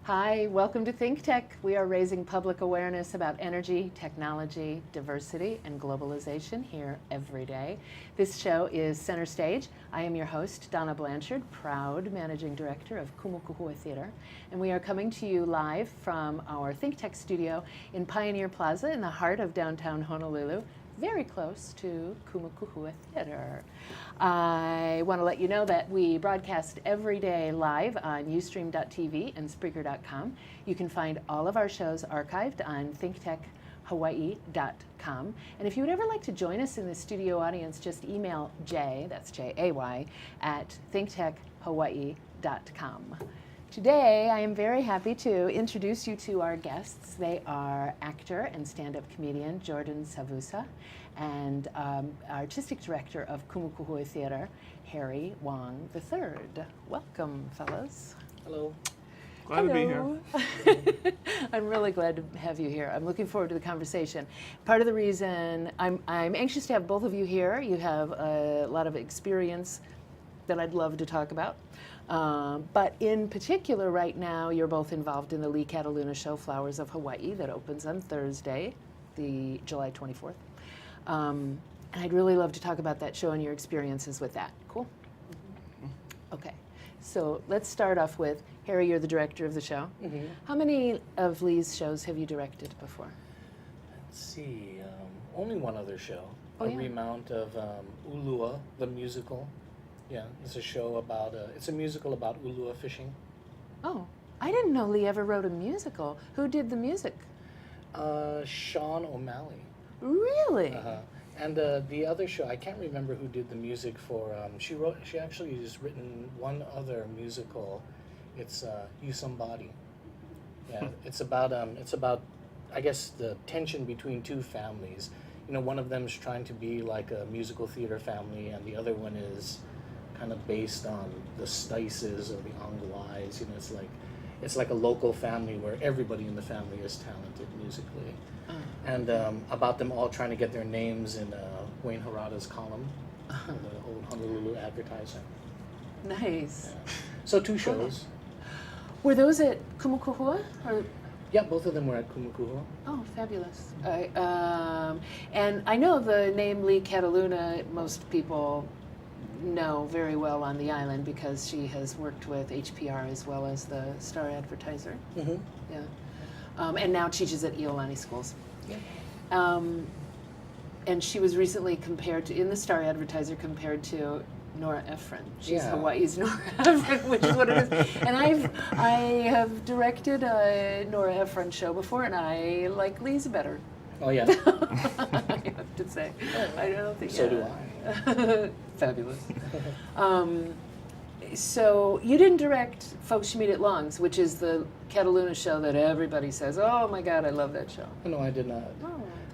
Hi, welcome to ThinkTech. We are raising public awareness about energy, technology, diversity, and globalization here every day. This show is Center Stage. I am your host, Donna Blanchard, proud Managing Director of Kumu Kahua Theater, and we are coming to you live from our ThinkTech studio in Pioneer Plaza in the heart of downtown Honolulu, very close to Kumu Kahua Theater. I want to let you know that we broadcast every day live on Ustream.tv and Spreaker.com. You can find all of our shows archived on ThinkTechHawaii.com. And if you would ever like to join us in the studio audience, just email Jay, that's J-A-Y, at ThinkTechHawaii.com. Today, I am very happy to introduce you to our guests. They are actor and stand-up comedian Jordan Savusa and artistic director of Kumu Kahua Theater, Harry Wong III. Welcome, fellas. Hello. Glad to be here. I'm really glad to have you here. I'm looking forward to the conversation. Part of the reason I'm anxious to have both of you here, you have a lot of experience that I'd love to talk about. But in particular right now, you're both involved in the Lee Cataluna show, Flowers of Hawaii, that opens on Thursday, the July 24th. And I'd really love to talk about that show and your experiences with that. Cool? Okay. So let's start off with, Harry, you're the director of the show. Mm-hmm. How many of Lee's shows have you directed before? Let's see, only one other show. Oh, a yeah. remount of Ulua, the musical. Yeah, it's a show about, it's a musical about ulua fishing. Oh, I didn't know Lee ever wrote a musical. Who did the music? Sean O'Malley. Really? Uh-huh. And the other show, I can't remember who did the music for, she actually has written one other musical. It's You Somebody. Yeah, it's about, I guess, the tension between two families. You know, one of them's trying to be like a musical theater family, and the other one is kind of based on the Stices or the Anglais. You know, it's like a local family where everybody in the family is talented musically, and about them all trying to get their names in Wayne Harada's column, the old Honolulu Advertiser. Nice. Yeah. So two shows. Were those at Kumu Kahua? Or? Yeah, both of them were at Kumu Kahua. Oh, fabulous. And I know the name Lee Cataluna, most people know very well on the island because she has worked with HPR as well as the Star Advertiser. Mm-hmm. Yeah. And now teaches at Iolani schools. Yeah. And she was recently compared to, in the Star Advertiser, compared to Nora Ephron. She's Hawaii's Nora Ephron, which is what it is. And I have directed a Nora Ephron show before, and I like Lee's better. Oh yeah. I have to say. I don't think. So do I. Fabulous. So you didn't direct Folks You Meet at Long's, which is the Cataluna show that everybody says, "Oh my God, I love that show." No, I did not.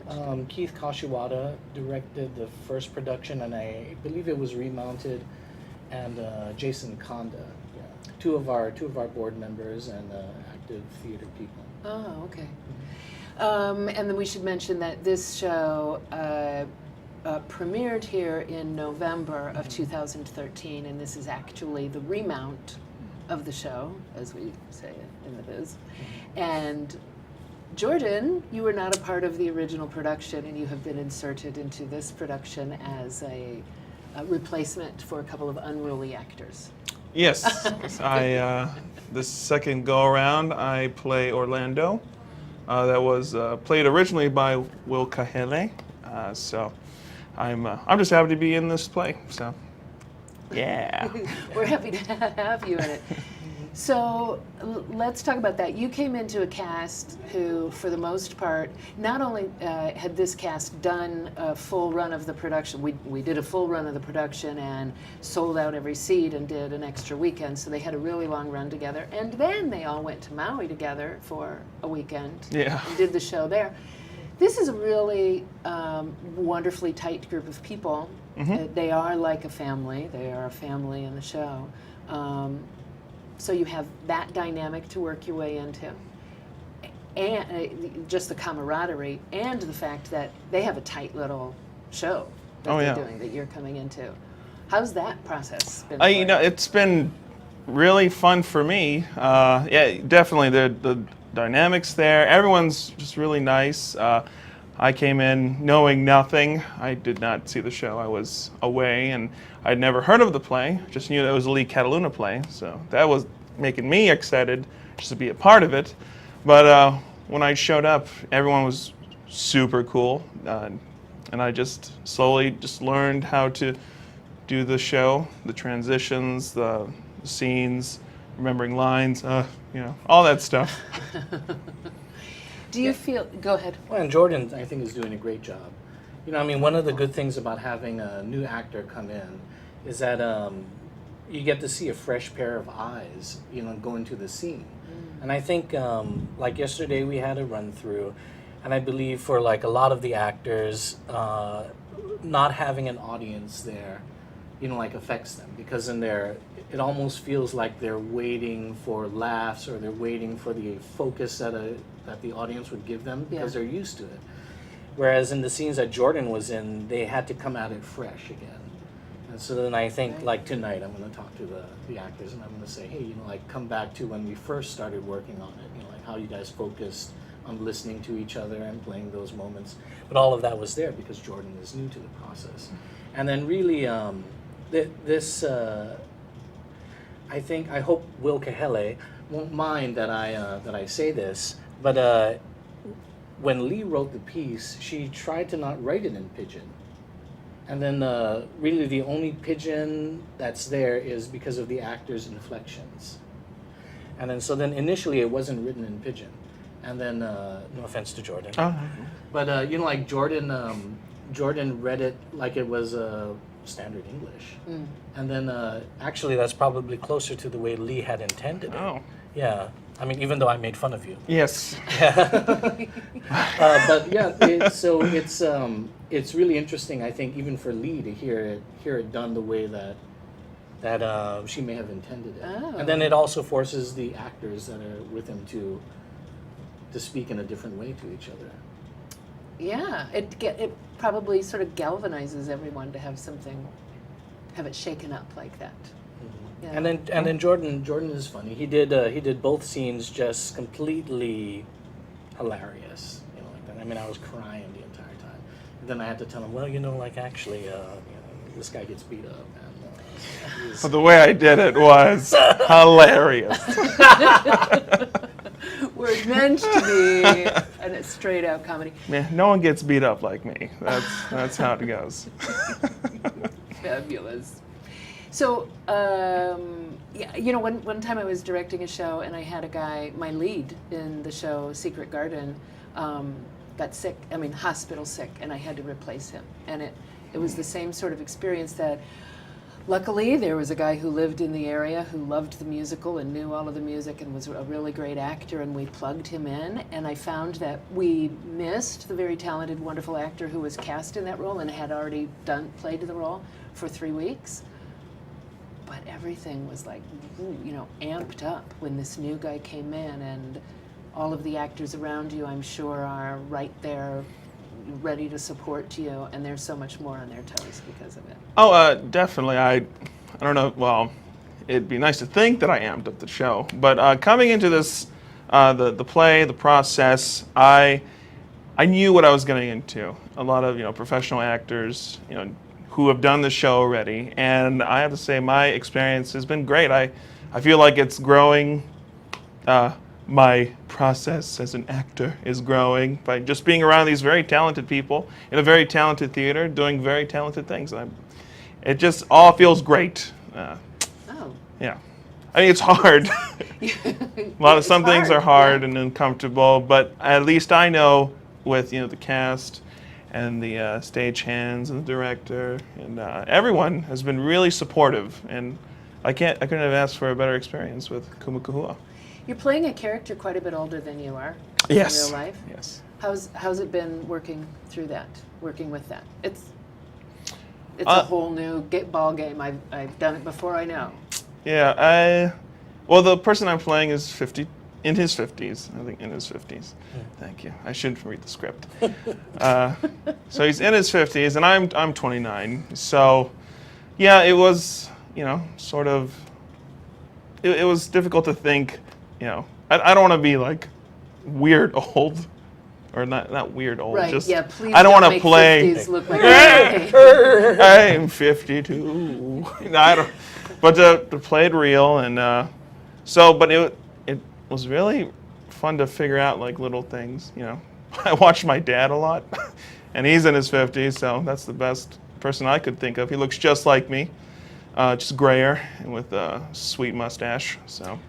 Oh, Keith Kashiwada directed the first production, and I believe it was remounted, and Jason Konda, two of our board members and active theater people. Oh, okay. And then we should mention that this show premiered here in November of 2013, and this is actually the remount of the show, as we say it in the biz. And Jordan, you were not a part of the original production, and you have been inserted into this production as a replacement for a couple of unruly actors. Yes, the second go around, I play Orlando. That was played originally by Will Kahele. So I'm just happy to be in this play. So yeah, we're happy to have you in it. So let's talk about that. You came into a cast who, for the most part, not only had this cast done a full run of the production, we did a full run of the production and sold out every seat and did an extra weekend, so they had a really long run together. And then they all went to Maui together for a weekend and did the show there. This is a really wonderfully tight group of people. Mm-hmm. They are like a family. They are a family in the show. So you have that dynamic to work your way into, and just the camaraderie, and the fact that they have a tight little show that they're doing that you're coming into. How's that process been? It's been really fun for me. Yeah, definitely the dynamics there. Everyone's just really nice. I came in knowing nothing. I did not see the show. I was away, and I'd never heard of the play. Just knew that it was a Lee Cataluna play, so that was making me excited just to be a part of it. But when I showed up, everyone was super cool, and I just slowly just learned how to do the show, the transitions, the scenes, remembering lines, all that stuff. Do you feel? Go ahead. Well, and Jordan, I think, is doing a great job. I mean, one of the good things about having a new actor come in is that you get to see a fresh pair of eyes, go into the scene. And I think, like yesterday, we had a run through, and I believe for like a lot of the actors, not having an audience there, like affects them, because it almost feels like they're waiting for laughs, or they're waiting for the focus that the audience would give them, because they're used to it. Whereas in the scenes that Jordan was in, they had to come at it fresh again. And so then I think, like tonight, I'm going to talk to the actors, and I'm going to say, hey, like come back to when we first started working on it, like how you guys focused on listening to each other and playing those moments. But all of that was there because Jordan is new to the process. And then really, I hope Will Kahele won't mind that I say this, but when Lee wrote the piece, she tried to not write it in Pidgin. And then really the only Pidgin that's there is because of the actors' inflections. And then so then initially it wasn't written in Pidgin. And then, no offense to Jordan, but like Jordan read it like it was standard English. And then actually that's probably closer to the way Lee had intended it. Oh. Yeah. I mean, even though I made fun of you. Yes. But yeah, it's really interesting, I think, even for Lee to hear it done the way that she may have intended it. Oh. And then it also forces the actors that are with him to speak in a different way to each other. Yeah, it probably sort of galvanizes everyone to have it shaken up like that. Yeah. And then Jordan is funny. He did both scenes just completely hilarious. Like that. I mean, I was crying the entire time. And then I had to tell him, well, like actually, this guy gets beat up. And, But the way I did it was hilarious. We're meant to be a straight out comedy. Man, no one gets beat up like me. That's how it goes. Fabulous. So, one time I was directing a show and I had a guy, my lead in the show, Secret Garden, got sick, hospital sick, and I had to replace him. And it was the same sort of experience that, luckily, there was a guy who lived in the area who loved the musical and knew all of the music and was a really great actor, and we plugged him in, and I found that we missed the very talented, wonderful actor who was cast in that role and had already played the role for 3 weeks. But everything was like, amped up when this new guy came in, and all of the actors around you, I'm sure, are right there ready to support you, and there's so much more on their toes because of it. Oh, definitely. I don't know. Well, it'd be nice to think that I amped up the show, but coming into this, the play, the process, I knew what I was getting into. A lot of professional actors, who have done the show already, and I have to say my experience has been great. I feel like it's growing. My process as an actor is growing by just being around these very talented people in a very talented theater doing very talented things. It just all feels great. Yeah. I mean, it's hard. Some things are hard and uncomfortable, but at least I know with the cast and the stage hands and the director and everyone has been really supportive, and I couldn't have asked for a better experience with Kumu Kahua. You're playing a character quite a bit older than you are Yes. in real life. Yes. How's it been working with that? It's a whole new ball game. I've done it before, I know. Yeah, well, the person I'm playing is 50, in his 50s, I think in his 50s. Thank you. I shouldn't read the script. So he's in his 50s, and I'm 29. So, yeah, it was, sort of it was difficult to think, I don't want to be like weird old, or not weird old. Right, Just, yeah, please I don't want to make play. 50s look like I'm 52. No, I don't. But to play it real, and but it was really fun to figure out like little things. I watched my dad a lot, and he's in his 50s, so that's the best person I could think of. He looks just like me, just grayer and with a sweet mustache. So,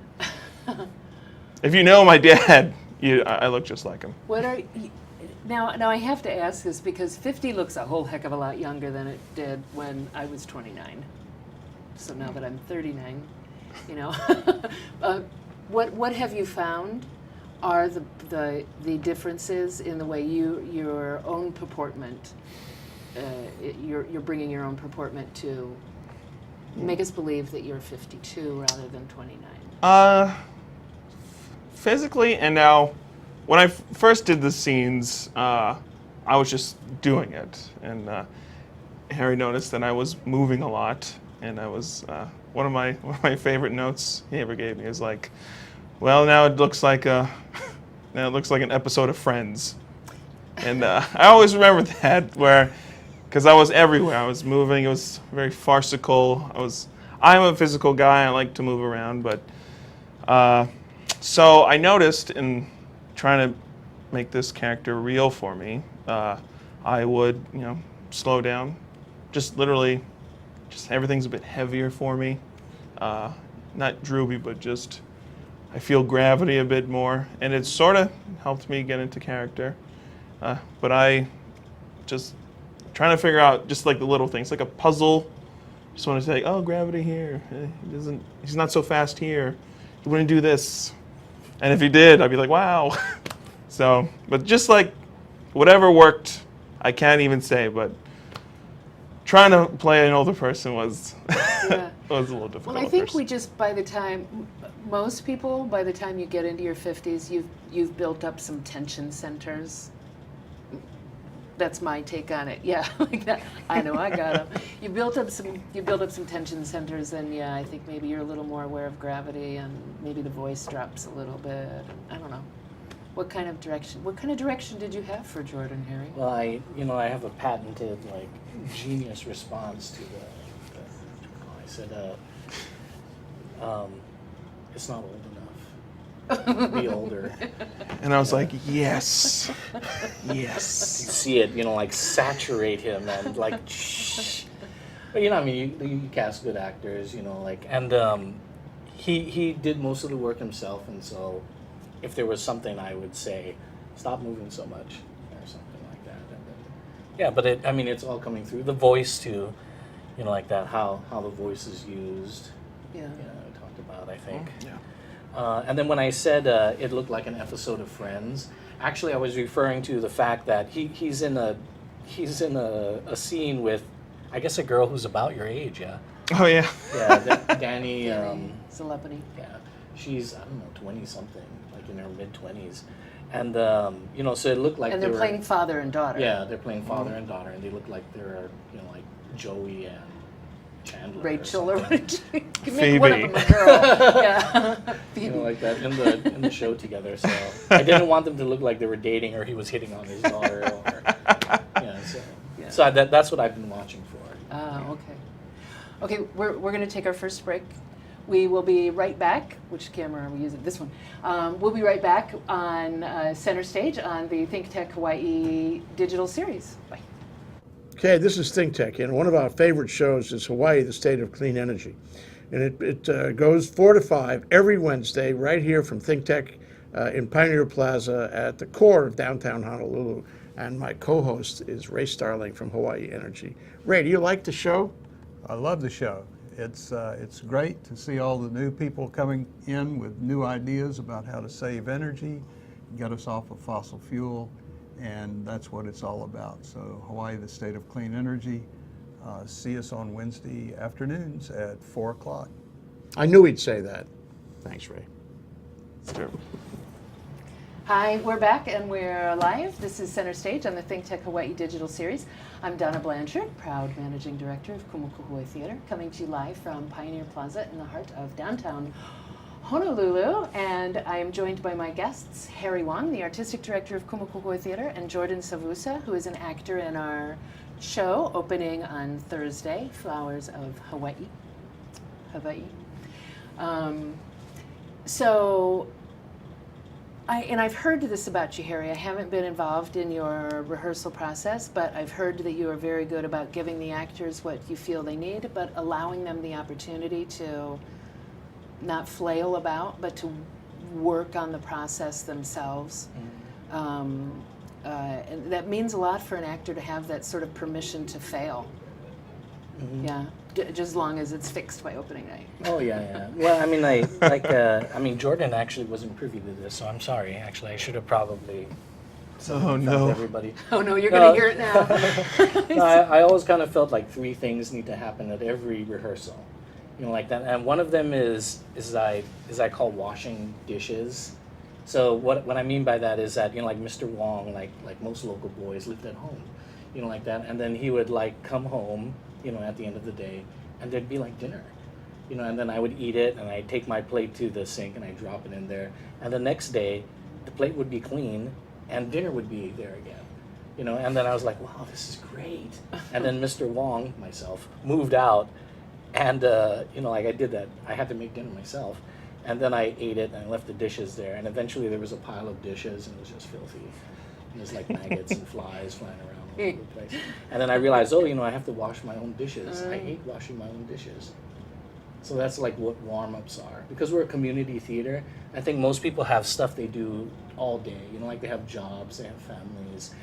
if you know my dad, I look just like him. What are you, now I have to ask this because 50 looks a whole heck of a lot younger than it did when I was 29. So now that I'm 39, what have you found are the differences in the way your own purportment, you're bringing your own purportment to make us believe that you're 52 rather than 29? Physically, and now, when I first did the scenes, I was just doing it, and Harry noticed that I was moving a lot, and I was one of my favorite notes he ever gave me is like, well, now it looks like an episode of Friends, and I always remember that because I was everywhere, I was moving, it was very farcical. I'm a physical guy, I like to move around, but. So I noticed in trying to make this character real for me, I would, slow down. Just literally, everything's a bit heavier for me. Not droopy, but just I feel gravity a bit more, and it sort of helped me get into character. But I just trying to figure out just like the little things, like a puzzle. Just want to say, oh, gravity here. He's not so fast here. He wouldn't do this. And if he did, I'd be like, wow. So, but just like whatever worked, I can't even say, but trying to play an older person was was a little difficult. Well, I think most people, by the time you get into your 50s, you've built up some tension centers. That's my take on it. Yeah, like that. I know, I got them. You built up some tension centers, and I think maybe you're a little more aware of gravity, and maybe the voice drops a little bit. I don't know. What kind of direction did you have for Jordan, Harry? Well, I have a patented genius response to I said, it's not old enough. Be older. And I was like, yes. Yes. You see it, saturate him and shh. But you cast good actors, and he did most of the work himself, and so if there was something I would say, stop moving so much or something like that. And then, but it's all coming through the voice too, like that, how the voice is used. Yeah. I talked about, I think. Yeah. And then when I said it looked like an episode of Friends, actually I was referring to the fact that he's in a scene with, I guess, a girl who's about your age, yeah. Oh yeah. Yeah, Danny. Celebrity. Yeah, she's 20 something, like in her mid-20s, and so it looked like And they're playing father and daughter. Yeah, they're playing father and daughter, and they look like they're like Joey and Chandler. Rachel or what? Phoebe. One of them a girl. Yeah. Phoebe. Like that in the show together. So I didn't want them to look like they were dating or he was hitting on his daughter. So that's what I've been watching for. Okay. Okay, we're going to take our first break. We will be right back. Which camera are we using? This one. We'll be right back on Center Stage on the ThinkTech Hawai'i digital series. Bye. Okay, this is ThinkTech, and one of our favorite shows is Hawaii, the State of Clean Energy. And it goes 4 to 5 every Wednesday right here from ThinkTech in Pioneer Plaza at the core of downtown Honolulu. And my co-host is Ray Starling from Hawaii Energy. Ray, do you like the show? I love the show. It's great to see all the new people coming in with new ideas about how to save energy, get us off of fossil fuel, and that's what it's all about. So Hawaii, the State of Clean Energy, see us on Wednesday afternoons at 4 o'clock. I knew he'd say that. Thanks, Ray. Hi, we're back and we're live. This is Center Stage on the ThinkTech Hawaii Digital Series. I'm Donna Blanchard, proud Managing Director of Kumu Theater, coming to you live from Pioneer Plaza in the heart of downtown Honolulu, and I am joined by my guests, Harry Wong, the artistic director of Kumu Theater, and Jordan Savusa, who is an actor in our show opening on Thursday, Flowers of Hawai'i. I've heard this about you, Harry. I haven't been involved in your rehearsal process, but I've heard that you are very good about giving the actors what you feel they need, but allowing them the opportunity to not flail about, but to work on the process themselves. And that means a lot for an actor to have that sort of permission to fail. Yeah, just as long as it's fixed by opening night. Oh yeah. Well, I mean, Jordan actually wasn't privy to this, so I'm sorry. Actually, I should have probably. Oh no! Everybody. Oh no, you're gonna hear it now. No, I always kind of felt like three things need to happen at every rehearsal, like that. And one of them is I call washing dishes. So what I mean by that is that like Mr. Wong, like most local boys, lived at home, like that, and then he would like come home, at the end of the day, and there'd be like dinner, and then I would eat it, and I'd take my plate to the sink and I'd drop it in there, and the next day, the plate would be clean, and dinner would be there again, and then I was like, wow, this is great. And then Mr. Wong, myself, moved out, and like I did that, I had to make dinner myself, and then I ate it and I left the dishes there, and eventually there was a pile of dishes and it was just filthy. And there's like maggots and flies flying around all over the place. And then I realized, I have to wash my own dishes. I hate washing my own dishes. So that's like what warm-ups are. Because we're a community theater, I think most people have stuff they do all day. Like they have jobs, they have families,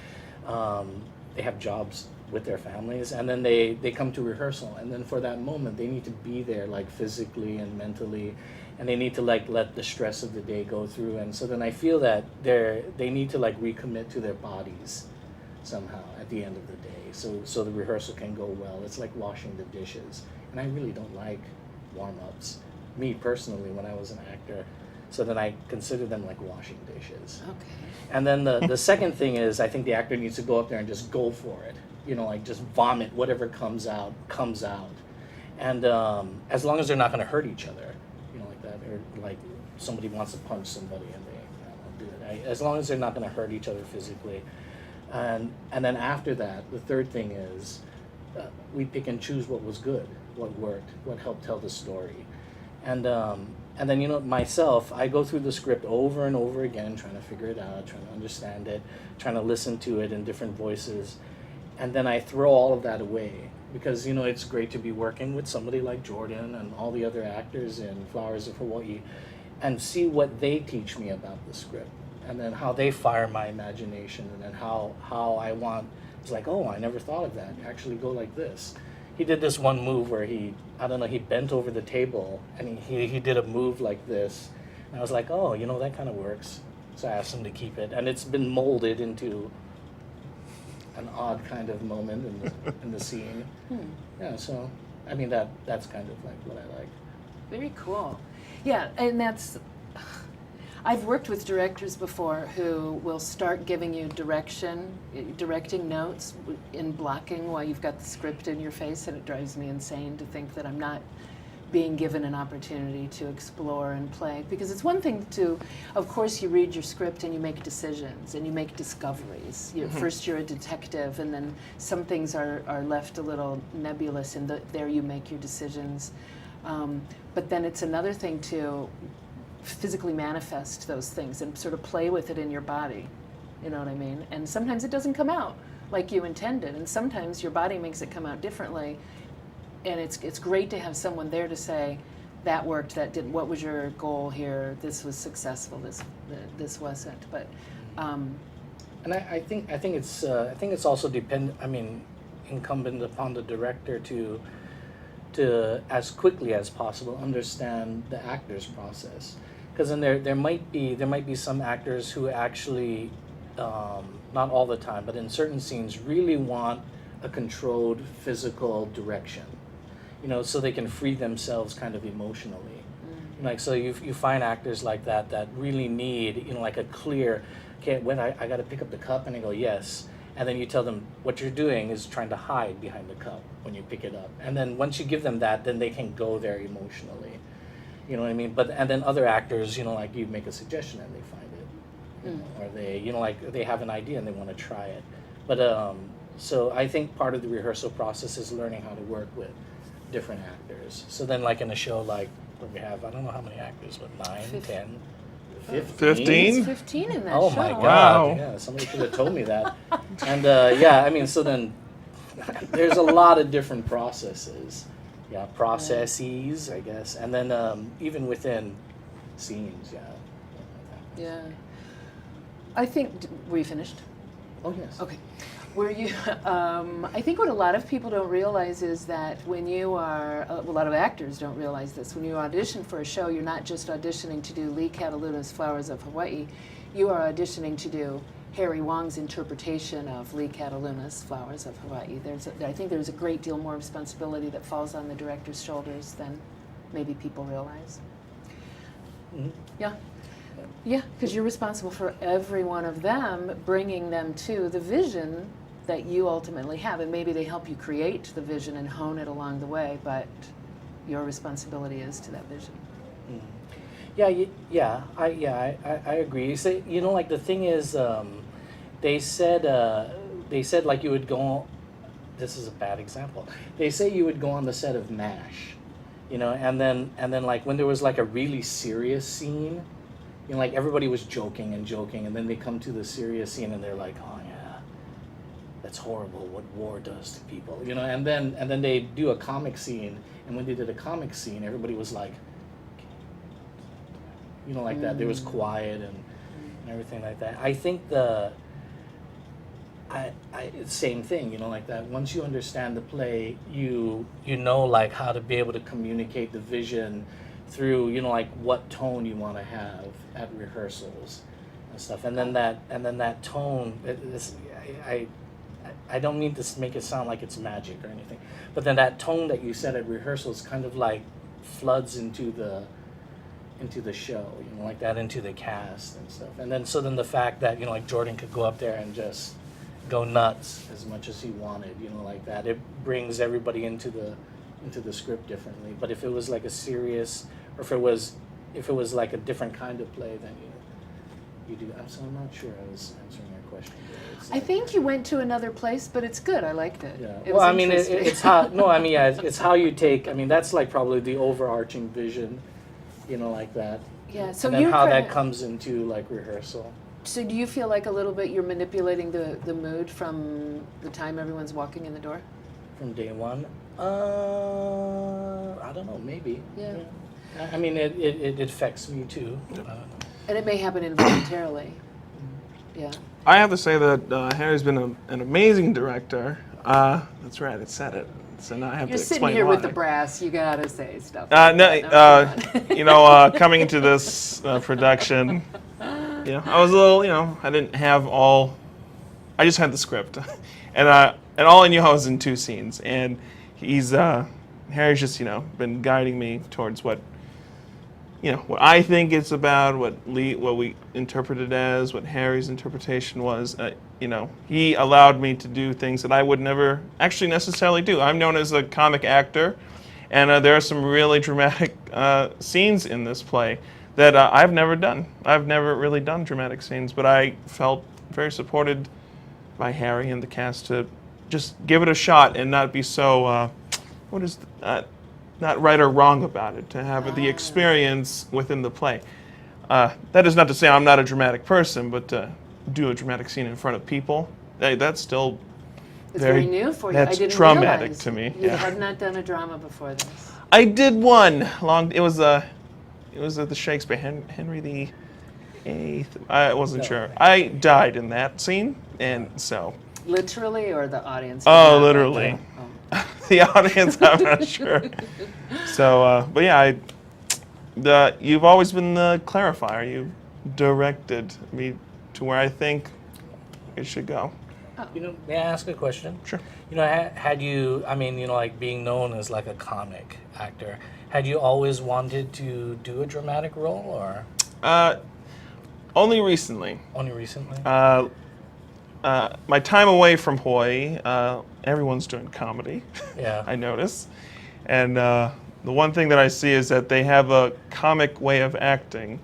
they have jobs with their families, and then they come to rehearsal, and then for that moment they need to be there like physically and mentally, and they need to like let the stress of the day go through, and so then I feel that they need to like recommit to their bodies somehow at the end of the day, so the rehearsal can go well. It's like washing the dishes, and I really don't like warm-ups, me personally, when I was an actor, so then I consider them like washing dishes. Okay. And then the second thing is, I think the actor needs to go up there and just go for it. Like just vomit whatever comes out. And as long as they're not going to hurt each other, like that, or like somebody wants to punch somebody and they do it. As long as they're not going to hurt each other physically. And then after that, the third thing is we pick and choose what was good, what worked, what helped tell the story. And then, myself, I go through the script over and over again, trying to figure it out, trying to understand it, trying to listen to it in different voices. And then I throw all of that away because, it's great to be working with somebody like Jordan and all the other actors in Flowers of Hawai'i and see what they teach me about the script and then how they fire my imagination and then how I want, it's like, oh, I never thought of that. Actually go like this. He did this one move where he bent over the table and he did a move like this. And I was like, oh, that kind of works. So I asked him to keep it. And it's been molded into an odd kind of moment in the scene. Yeah, so I mean that's kind of like what I like. Very cool. Yeah, and I've worked with directors before who will start giving you directing notes in blocking while you've got the script in your face, and it drives me insane to think that I'm not being given an opportunity to explore and play. Because it's one thing to, of course, you read your script and you make decisions and you make discoveries. First you're a detective, and then some things are left a little nebulous, and there you make your decisions. But then it's another thing to physically manifest those things and sort of play with it in your body. You know what I mean? And sometimes it doesn't come out like you intended, and sometimes your body makes it come out differently. And it's great to have someone there to say, that worked, that didn't. What was your goal here? This was successful. This wasn't. But and I think it's also incumbent upon the director to as quickly as possible understand the actor's process, because then there might be some actors who actually not all the time, but in certain scenes really want a controlled physical direction, so they can free themselves kind of emotionally. Like, so you find actors like that really need, like a clear, okay, when I got to pick up the cup, and they go, yes. And then you tell them what you're doing is trying to hide behind the cup when you pick it up. And then once you give them that, then they can go there emotionally. You know what I mean? But and then other actors, you know, like you make a suggestion and they find it, you know, or they, you know, like they have an idea and they want to try it. But so I think part of the rehearsal process is learning how to work with different actors. So then, like in a show like where we have, I don't know how many actors, but 9, 10, 15. It's 15 in that Oh show. my God! Wow. Yeah, somebody should have told me that. And yeah, I mean, so then there's a lot of different processes. Yeah, processes, I guess, and then even within scenes, yeah. Yeah. I think, were you finished? Oh yes. Okay. Were you, I think what a lot of people don't realize is that when you are, a lot of actors don't realize this, when you audition for a show, you're not just auditioning to do Lee Cataluna's Flowers of Hawaii, you are auditioning to do Harry Wong's interpretation of Lee Cataluna's Flowers of Hawaii. I think there's a great deal more responsibility that falls on the director's shoulders than maybe people realize. Mm-hmm. Yeah. Yeah, because you're responsible for every one of them, bringing them to the vision that you ultimately have. And maybe they help you create the vision and hone it along the way, but your responsibility is to that vision. Yeah, I agree. You say, you know, like the thing is, they said like you would go. This is a bad example. They say you would go on the set of MASH, you know, and then like when there was like a really serious scene, you know, like everybody was joking, and then they come to the serious scene and they're like, oh yeah, that's horrible what war does to people, you know, and then they do a comic scene, and when they did a comic scene, everybody was like, you know, like that. There was quiet and everything like that. I think same thing, you know, like that. Once you understand the play, you know, like how to be able to communicate the vision through, you know, like what tone you want to have at rehearsals and stuff. And then that tone, I don't mean to make it sound like it's magic or anything, but then that tone that you set at rehearsals kind of like floods into the show, you know, like that, into the cast and stuff. And then so then the fact that, you know, like Jordan could go up there and just go nuts as much as he wanted, you know, like that, it brings everybody into the script differently. But if it was like a serious, or if it was like a different kind of play, then you do. So I'm not sure I was answering your question. I think you went to another place, but it's good. I liked it. Yeah. It Well, was I mean, interesting. it's how. No, I mean, yeah, it's how you take. I mean, that's like probably the overarching vision, you know, like that. Yeah. So and then you're how kinda, that comes into like rehearsal. So do you feel like a little bit you're manipulating the mood from the time everyone's walking in the door? From day one? I don't know, maybe. Yeah. I mean, it affects me too. I don't know. And it may happen involuntarily. Yeah. I have to say that Harry's been an amazing director. That's right, it said it. So now I have You're to sitting explain here why. with the brass. You gotta say stuff. You know, coming into this production, you know, I was a little, you know, I didn't have all. I just had the script, and all I knew I was in 2 scenes, and Harry's just, you know, been guiding me towards what, you know, what I think it's about, what we interpreted as, what Harry's interpretation was. You know, he allowed me to do things that I would never actually necessarily do. I'm known as a comic actor, and there are some really dramatic scenes in this play that I've never done. I've never really done dramatic scenes, but I felt very supported by Harry and the cast to just give it a shot and not be so, not right or wrong about it, to have the experience within the play. That is not to say I'm not a dramatic person, but to do a dramatic scene in front of people, that's still It's very new for you. That's I didn't traumatic realize to me. You Yeah. had not done a drama before this. I did one long. It was at the Shakespeare, Henry VIII. I wasn't sure. I died in that scene, and so. Literally, or the audience? Oh, was not literally. like that? The audience, I'm not sure. So, but yeah, you've always been the clarifier. You directed me to where I think it should go. You know, may I ask a question? Sure. You know, had you, I mean, you know, like being known as like a comic actor, had you always wanted to do a dramatic role, or? Only recently. Only recently? My time away from Hawaii, everyone's doing comedy. Yeah. I notice, and the one thing that I see is that they have a comic way of acting,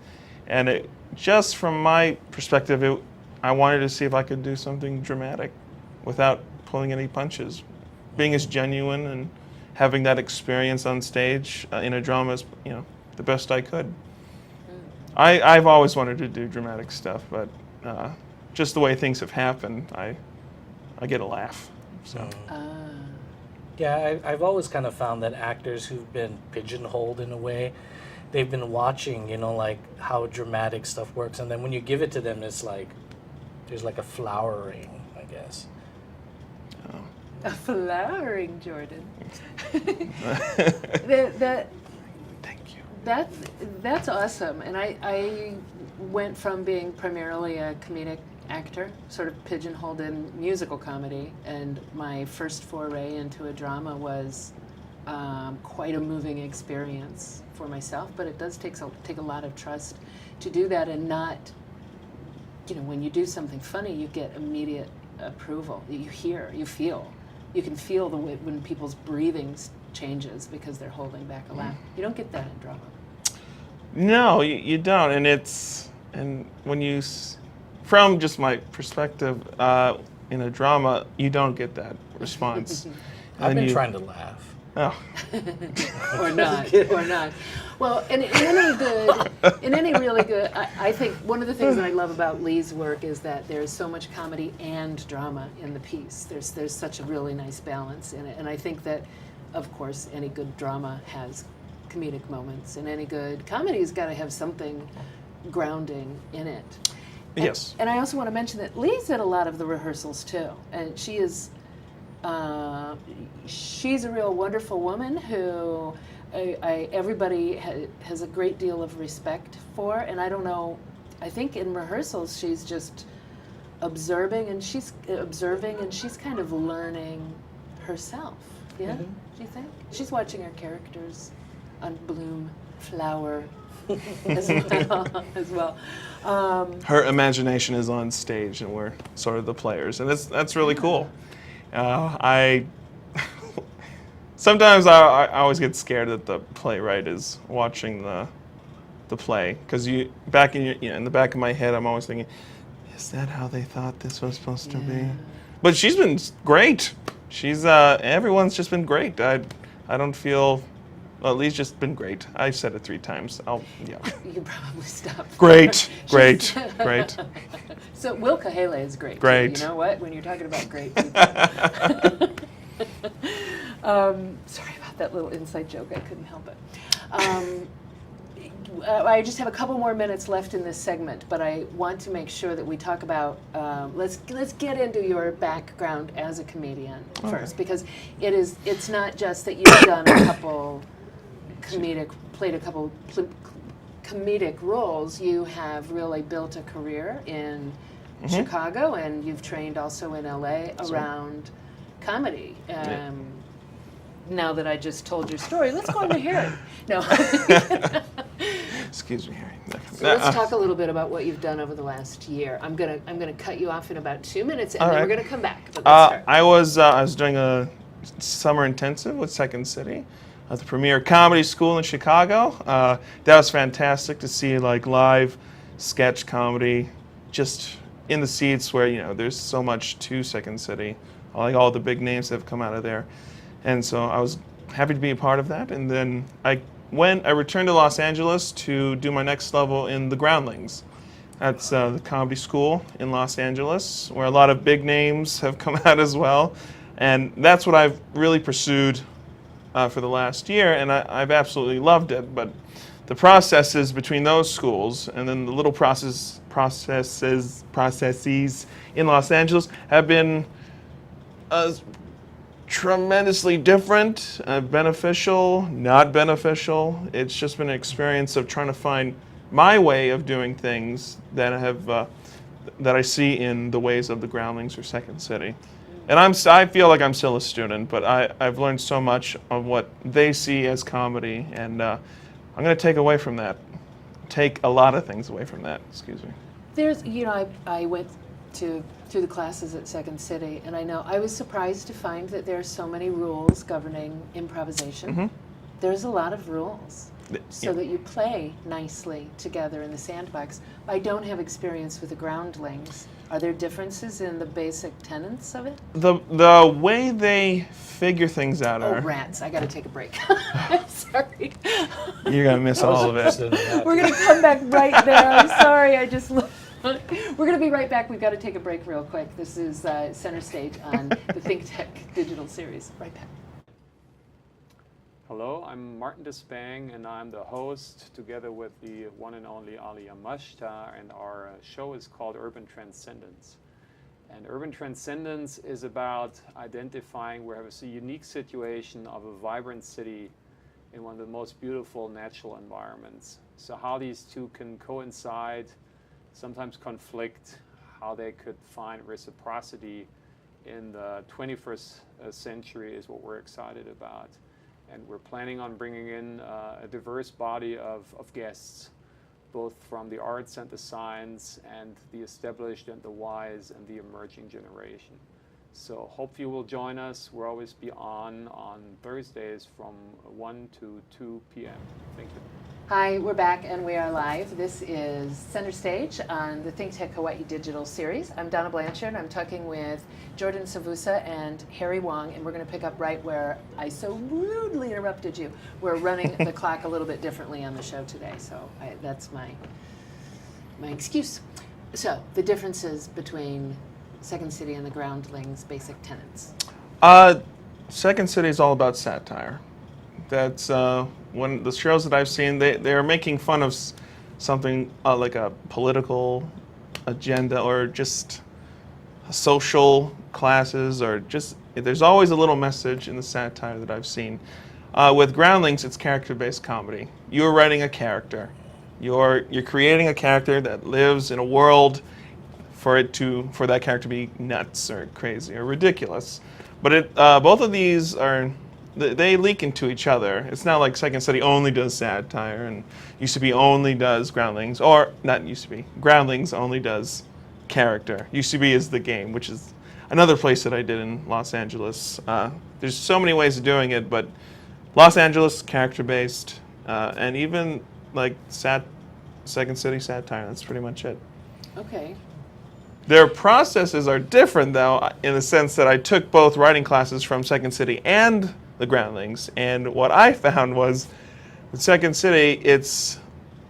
and it, just from my perspective, I wanted to see if I could do something dramatic without pulling any punches, being as genuine and having that experience on stage in a drama as the best I could. I've always wanted to do dramatic stuff, but just the way things have happened, I get a laugh. So. Yeah, I've always kind of found that actors who've been pigeonholed in a way, they've been watching, like how dramatic stuff works, and then when you give it to them, it's like there's like a flowering, I guess. A flowering, Jordan. Thank you. That's awesome. And I went from being primarily a comedic actor, sort of pigeonholed in musical comedy, and my first foray into a drama was quite a moving experience for myself, but it does take a lot of trust to do that, and not, when you do something funny, you get immediate approval. You hear, you feel. You can feel the way when people's breathing changes because they're holding back a laugh. You don't get that in drama. No, you don't, and when you, from just my perspective, in a drama, you don't get that response. I've been trying to laugh. Oh. Or not. Well, in any really good, I think one of the things that I love about Lee's work is that there's so much comedy and drama in the piece. There's such a really nice balance in it, and I think that, of course, any good drama has comedic moments, and any good comedy's got to have something grounding in it. Yes. And I also want to mention that Lee's at a lot of the rehearsals too, and she is. She's a real wonderful woman who everybody has a great deal of respect for, and I don't know, I think in rehearsals she's just observing and she's kind of learning herself. Yeah? Mm-hmm. Do you think? She's watching her characters unbloom, flower as well. Her imagination is on stage, and we're sort of the players, and that's really cool. Sometimes I always get scared that the playwright is watching the play, because in the back of my head I'm always thinking, is that how they thought this was supposed to be? But she's been great. She's everyone's just been great. I don't feel. Well, Lee's just been great. I've said it 3 times. You can probably stop. Great. So Will Kahele is great. Great. Too. You know what? When you're talking about great people. Sorry about that little inside joke. I couldn't help it. I just have a couple more minutes left in this segment, but I want to make sure that we talk about. Let's get into your background as a comedian first, because it's not just that you've done a couple played a couple comedic roles. You have really built a career in Chicago, and you've trained also in LA around comedy. Now that I just told your story, let's go into Harry. No. Excuse me, Harry. So let's talk a little bit about what you've done over the last year. I'm gonna cut you off in about 2 minutes, and then we're gonna come back. But let's start. I was doing a summer intensive with Second City at the Premier Comedy School in Chicago. That was fantastic to see live sketch comedy just in the seats where there's so much to Second City, all the big names that have come out of there, and so I was happy to be a part of that. And then I returned to Los Angeles to do my next level in the Groundlings. That's the comedy school in Los Angeles, where a lot of big names have come out as well. And that's what I've really pursued for the last year, and I've absolutely loved it. But the processes between those schools and then the little processes in Los Angeles have been tremendously different, beneficial, not beneficial. It's just been an experience of trying to find my way of doing things that I see in the ways of the Groundlings or Second City. And I feel like I'm still a student, but I've learned so much of what they see as comedy, and I'm going to take a lot of things away from that. Excuse me. There's, I went through the classes at Second City, and I was surprised to find that there are so many rules governing improvisation. there's a lot of rules so Yeah. that you play nicely together in the sandbox. I don't have experience with the groundlings. Are there differences in the basic tenets of it? The way they figure things out Oh, are, rats, I gotta take a break. Sorry. you're gonna miss all of it. We're gonna come back right there. I'm sorry, we're gonna be right back. We've got to take a break real quick. This is Center Stage on the ThinkTech digital series. Right back. Hello, I'm Martin Despang, and I'm the host together with the one and only Ali Yamashita, and our show is called Urban Transcendence. And Urban Transcendence is about identifying where we have a unique situation of a vibrant city in one of the most beautiful natural environments. So how these two can coincide, sometimes conflict, how they could find reciprocity in the 21st century is what we're excited about. And we're planning on bringing in a diverse body of guests, both from the arts and the science and the established and the wise and the emerging generation. So hope you will join us. We'll always be on Thursdays from 1 to 2 p.m. Thank you. Hi, we're back and we are live. This is Center Stage on the ThinkTech Hawai'i digital series. I'm Donna Blanchard. I'm talking with Jordan Savusa and Harry Wong, and we're going to pick up right where I so rudely interrupted you. We're running the clock a little bit differently on the show today, so that's my excuse. So, the differences between Second City and the Groundlings' basic tenets. Second City is all about satire. That's one of the shows that I've seen. They are making fun of something like a political agenda or just social classes, or just there's always a little message in the satire that I've seen. With Groundlings, it's character-based comedy. You're writing a character. You're creating a character that lives in a world for that character to be nuts or crazy or ridiculous. But both of these they leak into each other. It's not like Second City only does satire and Used to Be only does Groundlings, or not Used to Be. Groundlings only does character. Used to Be is the game, which is another place that I did in Los Angeles. There's so many ways of doing it, but Los Angeles, character-based, and even like Second City satire. That's pretty much it. Okay. Their processes are different, though, in the sense that I took both writing classes from Second City and the Groundlings, and what I found was with Second City, it's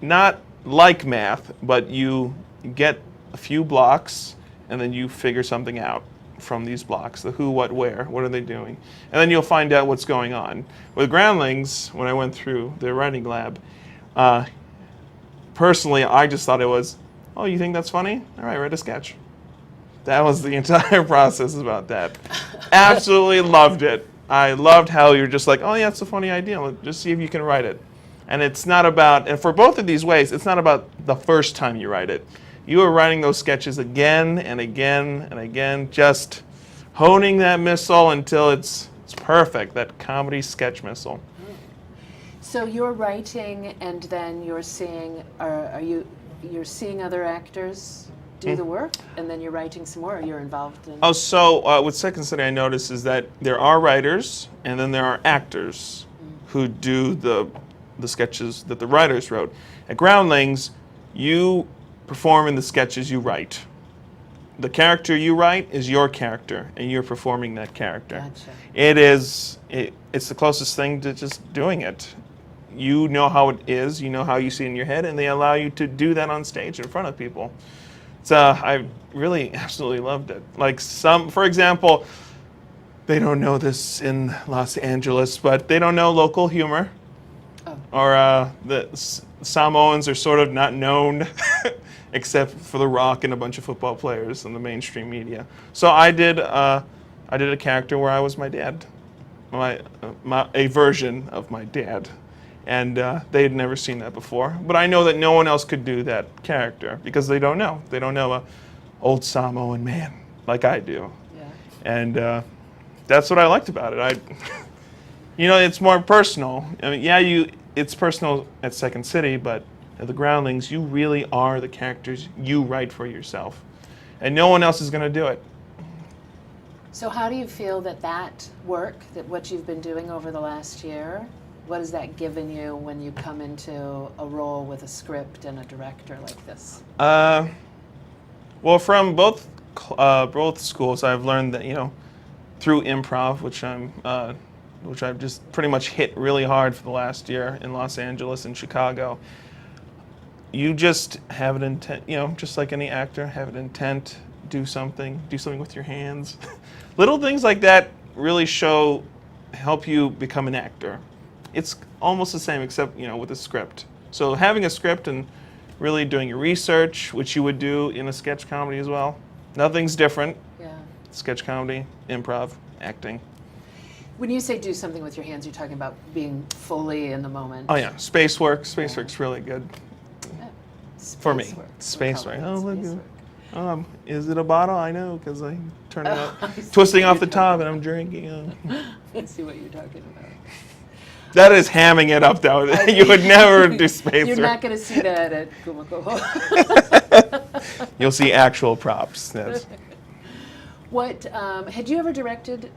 not like math, but you get a few blocks, and then you figure something out from these blocks, the who, what, where, what are they doing, and then you'll find out what's going on. With Groundlings, when I went through the writing lab, personally, I just thought it was, oh, you think that's funny? All right, write a sketch. That was the entire process about that. Absolutely loved it. I loved how you're just like, oh yeah, it's a funny idea. Just see if you can write it. And it's not about, and for both of these ways, it's not about the first time you write it. You are writing those sketches again and again and again, just honing that missile until it's perfect, that comedy sketch missile. So you're writing, and then you're seeing, you're seeing other actors do the work, and then you're writing some more, or you're involved in? Oh, so with Second City, I noticed is that there are writers, and then there are actors who do the sketches that the writers wrote. At Groundlings, you perform in the sketches you write. The character you write is your character, and you're performing that character. Gotcha. It's the closest thing to just doing it. You know how it is, you know how you see it in your head, and they allow you to do that on stage in front of people. So I really absolutely loved it. Like for example, they don't know this in Los Angeles, but they don't know local humor. Oh. Or the Samoans are sort of not known except for The Rock and a bunch of football players in the mainstream media. So I did a character where I was my dad, a version of my dad. And they had never seen that before. But I know that no one else could do that character because they don't know. They don't know a old Samoan man like I do. Yeah. And that's what I liked about it. It's more personal. I mean, it's personal at Second City, but at the Groundlings, you really are the characters you write for yourself. And no one else is going to do it. So how do you feel that work, that what you've been doing over the last year, what has that given you when you come into a role with a script and a director like this? Well, from both schools, I've learned that through improv, which I've just pretty much hit really hard for the last year in Los Angeles and Chicago. You just have an intent, just like any actor, have an intent, do something with your hands. Little things like that really help you become an actor. It's almost the same except, with a script. So having a script and really doing your research, which you would do in a sketch comedy as well. Nothing's different. Yeah. Sketch comedy, improv, acting. When you say do something with your hands, you're talking about being fully in the moment. Oh yeah, space work. Space work's really good. Yeah. For me. Space work. Space We'll work. call it Oh, look. space At- work. Is it a bottle? I know, because I turn it Oh, up, I see twisting what off the you're top, talking and I'm drinking. I see what you're talking about. That is hamming it up, though. You would never do space You're work. not going to see that at Kumu. You'll see actual props. Yes. What had you ever directed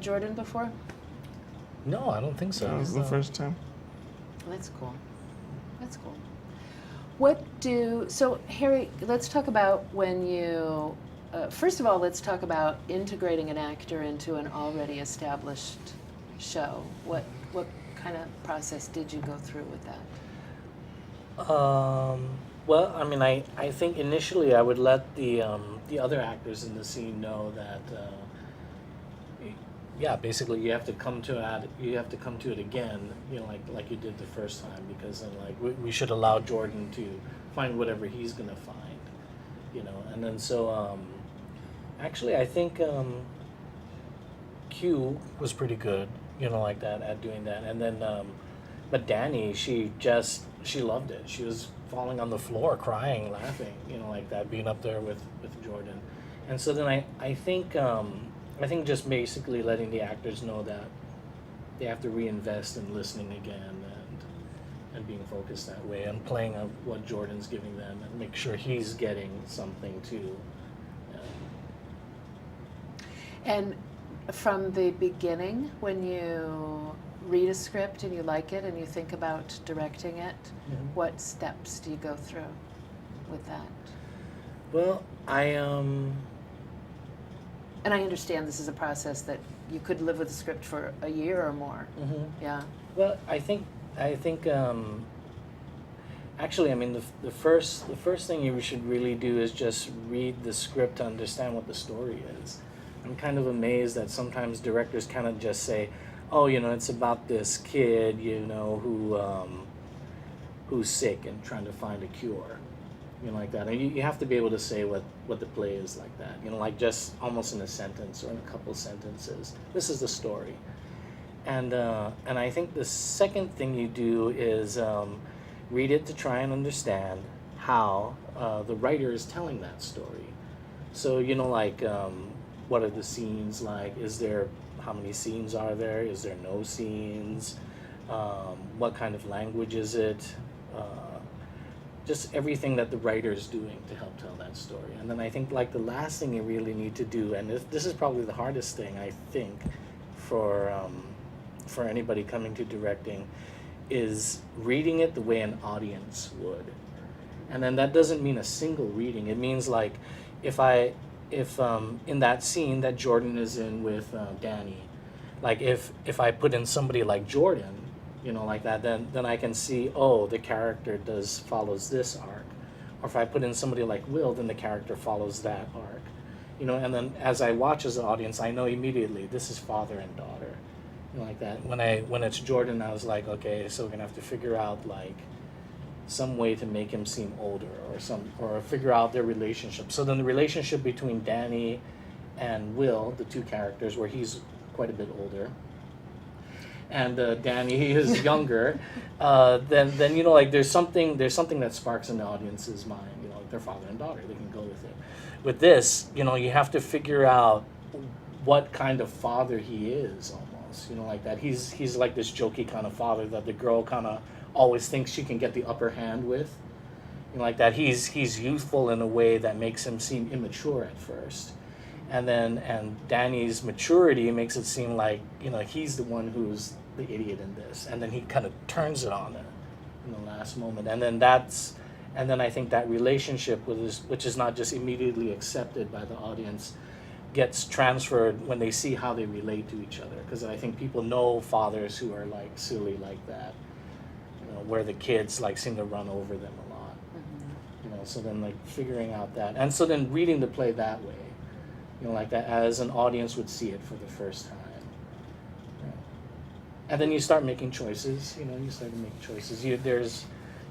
Jordan before? No, I don't think so. That was the first time. That's cool. That's cool. So Harry, let's talk about when you, first of all, let's talk about integrating an actor into an already established show. What kind of process did you go through with that? Well, I mean, I think initially I would let the other actors in the scene know that, basically you have to come to it again, like you did the first time, because then we should allow Jordan to find whatever he's gonna find, and then so actually I think Q was pretty good, like that at doing that, and then but Danny, she loved it. She was falling on the floor, crying, laughing, like that, being up there with Jordan. And so then I think just basically letting the actors know that they have to reinvest in listening again and being focused that way and playing up what Jordan's giving them and make sure he's getting something too. And from the beginning, when you read a script and you like it and you think about directing it, what steps do you go through with that? Well, And I understand this is a process that you could live with a script for a year or more. Yeah. Well, I think actually, I mean, the first thing you should really do is just read the script to understand what the story is. I'm kind of amazed that sometimes directors kind of just say, oh, it's about this kid, who's sick and trying to find a cure, like that. And you have to be able to say what the play is like that, like just almost in a sentence or in a couple sentences. This is the story. And I think the second thing you do is read it to try and understand how the writer is telling that story. So, what are the scenes like? How many scenes are there? Is there no scenes? What kind of language is it? Just everything that the writer is doing to help tell that story. And then I think the last thing you really need to do, and this is probably the hardest thing I think for anybody coming to directing, is reading it the way an audience would. And then that doesn't mean a single reading. It means if in that scene that Jordan is in with Danny, if I put in somebody like Jordan, like that, then I can see, oh, the character follows this arc. Or if I put in somebody like Will, then the character follows that arc. And then as I watch as an audience, I know immediately this is father and daughter. Like that. When it's Jordan, I was like, okay, so we're gonna have to figure out some way to make him seem older or figure out their relationship. So then the relationship between Danny and Will, the two characters, where he's quite a bit older, and Danny is younger, then there's something that sparks in the audience's mind, their father and daughter, they can go with it. With this, you have to figure out what kind of father he is almost, like that. He's like this jokey kind of father that the girl kind of always thinks she can get the upper hand with, like that. He's youthful in a way that makes him seem immature at first. And Danny's maturity makes it seem like he's the one who's the idiot in this, and then he kind of turns it on her in the last moment, and then I think that relationship with this, which is not just immediately accepted by the audience, gets transferred when they see how they relate to each other. Because I think people know fathers who are like silly like that, you know, where the kids like seem to run over them a lot. You know, so then like figuring out that, and so then reading the play that way, you know, like that as an audience would see it for the first time. Yeah. And then you start making choices. You know, you start to make choices.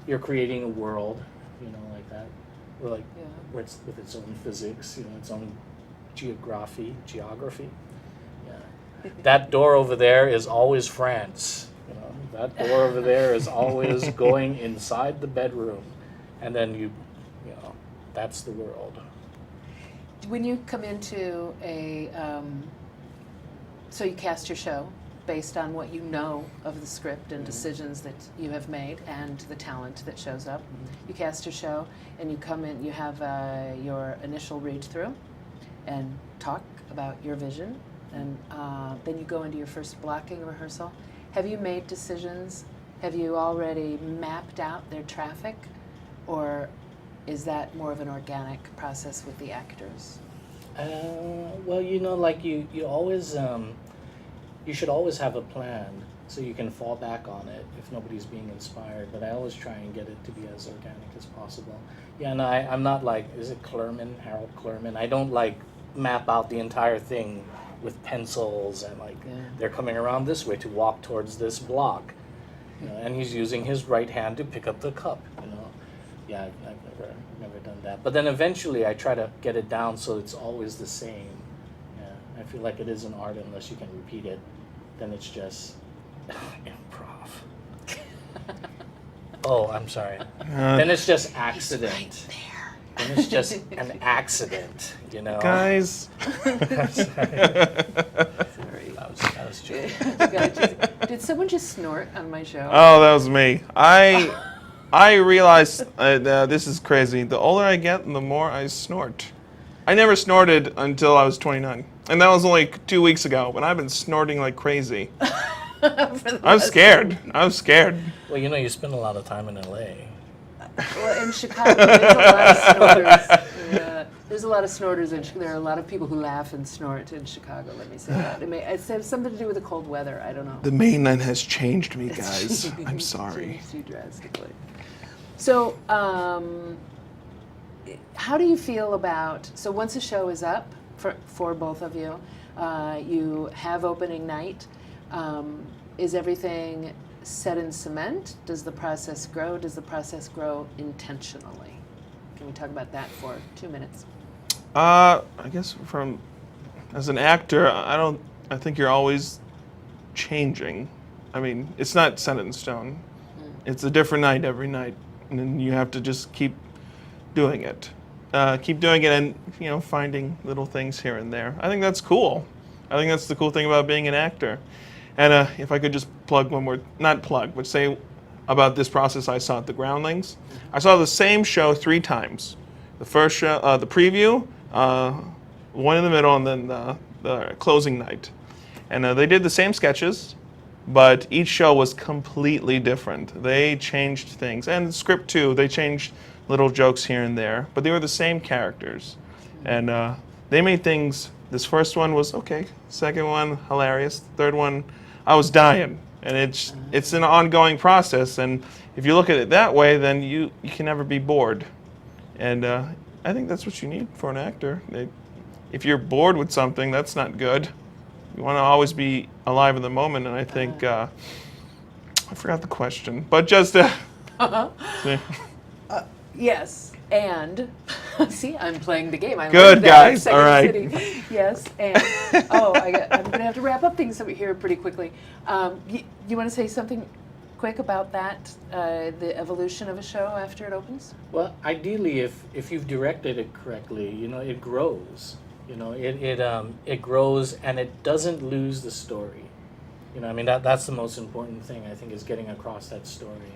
You're creating a world, you know, like that, where like where it's with its own physics, you know, its own geography. Yeah. That door over there is always France. You know, that door over there is always going inside the bedroom, and then you know, that's the world. When you come into so you cast your show based on what you know of the script and decisions that you have made and the talent that shows up. You cast your show and you come in, you have your initial read through and talk about your vision, and then you go into your first blocking rehearsal. Have you made decisions? Have you already mapped out their traffic, or is that more of an organic process with the actors? Well, you know, like you always, you should always have a plan so you can fall back on it if nobody's being inspired. But I always try and get it to be as organic as possible. Yeah, and I'm not like, is it Harold Clurman? I don't like map out the entire thing with pencils and like they're coming around this way to walk towards this block, you know, and he's using his right hand to pick up the cup, you know. Yeah, I've never done that. But then eventually I try to get it down so it's always the same. Yeah, I feel like it is an art unless you can repeat it, then it's just improv. Oh, I'm sorry. Then it's just accident. Right there. Then it's just an accident, you know. Guys. Sorry. That was joking. Did someone just snort on my show? Oh, that was me. I realized this is crazy. The older I get, the more I snort. I never snorted until I was 29. And that was only 2 weeks ago, but I've been snorting like crazy. I'm scared. Well, you know, you spend a lot of time in LA. Well, in Chicago, there's a lot of snorters. Yeah, there's a lot of snorters, and there are a lot of people who laugh and snort in Chicago. Let me say that. It has something to do with the cold weather. I don't know. The mainland has changed me, guys. I'm sorry. Changed you drastically. So, how do you feel about? So, once a show is up for both of you, you have opening night. Is everything set in cement? Does the process grow? Does the process grow intentionally? Can we talk about that for 2 minutes? I guess as an actor, I think you're always changing. I mean, it's not set in stone. It's a different night every night, and then you have to just keep doing it. And, you know, finding little things here and there. I think that's cool. I think that's the cool thing about being an actor. And if I could just plug one more, not plug, but say about this process I saw at the Groundlings. I saw the same show 3 times. The first show, the preview, one in the middle, and then the closing night. And they did the same sketches, but each show was completely different. They changed things. And the script too, they changed little jokes here and there, but they were the same characters. And they made things, this first one was okay, second one, hilarious, third one, I was dying. And it's an ongoing process, and if you look at it that way, then you can never be bored. And I think that's what you need for an actor. If you're bored with something, that's not good. You want to always be alive in the moment, and I think, I forgot the question, but just, Yes, and see, I'm playing the game. I Good, learned that guys. at All right. Second City. Yes, and I'm going to have to wrap up things here pretty quickly. You want to say something quick about that, the evolution of a show after it opens? Well, ideally, if you've directed it correctly, you know, it grows. You know, it grows and it doesn't lose the story. You know, I mean, that's the most important thing, I think, is getting across that story.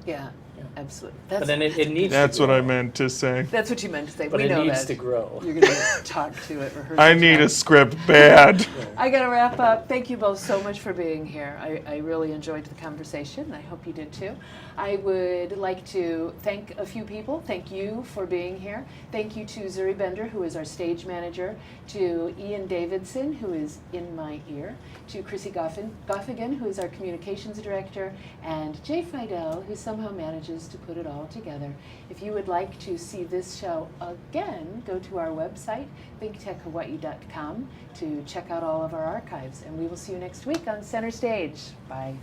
Yeah. Absolutely. But then it needs. That's to what grow. I meant to say. That's what you meant to say. But we it know needs that. to grow. You're going to talk to it, rehearse I it, need talk. a script bad. I got to wrap up. Thank you both so much for being here. I really enjoyed the conversation. I hope you did too. I would like to thank a few people. Thank you for being here. Thank you to Zuri Bender, who is our stage manager, to Ian Davidson, who is in my ear, to Chrissy Goffigan, who is our communications director, and Jay Fidel, who somehow manages to put it all together. If you would like to see this show again, go to our website, thinktechhawaii.com, to check out all of our archives. And we will see you next week on Center Stage. Bye.